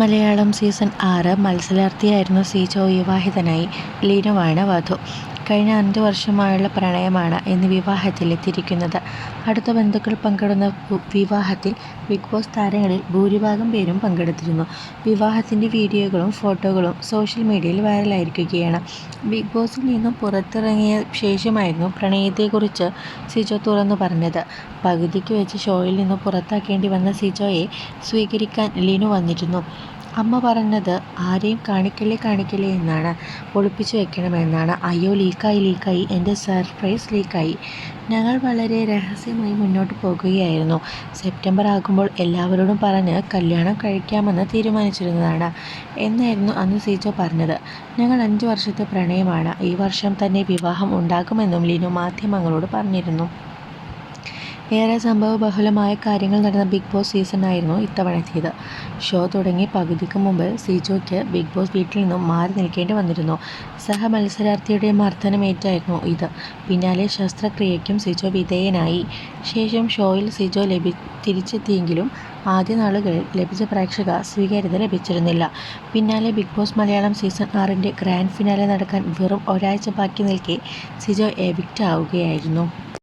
Malayalam season 6 മത്സരാർത്ഥിയായിരുന്ന Sijo വിവാഹിതനായി. ലീനുവാണ് വധു. കഴിഞ്ഞ 5 വർഷമായുള്ള പ്രണയമാണ് ഇന്ന് വിവാഹത്തിലെത്തിയിരിക്കുന്നത്. അടുത്ത ബന്ധുക്കൾ പങ്കിടുന്ന വിവാഹത്തിൽ ബിഗ് ബോസ് താരങ്ങളിൽ ഭൂരിഭാഗം പേരും പങ്കെടുത്തിരുന്നു. വിവാഹത്തിൻ്റെ വീഡിയോകളും ഫോട്ടോകളും സോഷ്യൽ മീഡിയയിൽ വൈറലായിരിക്കുകയാണ്. ബിഗ് ബോസിൽ നിന്നും പുറത്തിറങ്ങിയ ശേഷമായിരുന്നു പ്രണയത്തെക്കുറിച്ച് സിജോ തുറന്നു പറഞ്ഞത്. പകുതിക്ക് വെച്ച് ഷോയിൽ നിന്ന് പുറത്താക്കേണ്ടി വന്ന സിജോയെ സ്വീകരിക്കാൻ ലീനു വന്നിരുന്നു. അമ്മ പറഞ്ഞത് ആരെയും കാണിക്കല്ലേ എന്നാണ്, ഒളിപ്പിച്ചു വെക്കണമെന്നാണ്. അയ്യോ, ലീക്കായി, എൻ്റെ സർപ്രൈസ് ലീക്കായി. ഞങ്ങൾ വളരെ രഹസ്യമായി മുന്നോട്ട് പോകുകയായിരുന്നു. സെപ്റ്റംബർ ആകുമ്പോൾ എല്ലാവരോടും പറഞ്ഞ് കല്യാണം കഴിക്കാമെന്ന് തീരുമാനിച്ചിരുന്നതാണ് എന്നായിരുന്നു അന്ന് സിജോ പറഞ്ഞത്. ഞങ്ങൾ 5 വർഷത്തെ പ്രണയമാണ്. ഈ വർഷം തന്നെ വിവാഹം ഉണ്ടാകുമെന്നും ലീനു മാധ്യമങ്ങളോട് പറഞ്ഞിരുന്നു. ഏറെ സംഭവബഹുലമായ കാര്യങ്ങൾ നടന്ന ബിഗ് ബോസ് സീസണായിരുന്നു ഇത്തവണത്തേത്. ഷോ തുടങ്ങി പകുതിക്ക് മുമ്പ് സിജോയ്ക്ക് ബിഗ് ബോസ് വീട്ടിൽ നിന്നും മാറി നിൽക്കേണ്ടി വന്നിരുന്നു. സഹമത്സരാർത്ഥിയുടെ മർദ്ദനമേറ്റായിരുന്നു ഇത്. പിന്നാലെ ശസ്ത്രക്രിയയ്ക്കും സിജോ വിധേയനായി. ശേഷം ഷോയിൽ സിജോ തിരിച്ചെത്തിയെങ്കിലും ആദ്യ നാളുകളിൽ ലഭിച്ച പ്രേക്ഷക സ്വീകാര്യത ലഭിച്ചിരുന്നില്ല. പിന്നാലെ ബിഗ് ബോസ് മലയാളം സീസൺ 6ൻ്റെ ഗ്രാൻഡ് ഫിനാലെ നടക്കാൻ വെറും ഒരാഴ്ച ബാക്കി നിൽക്കെ സിജോ എവിക്റ്റ് ആവുകയായിരുന്നു.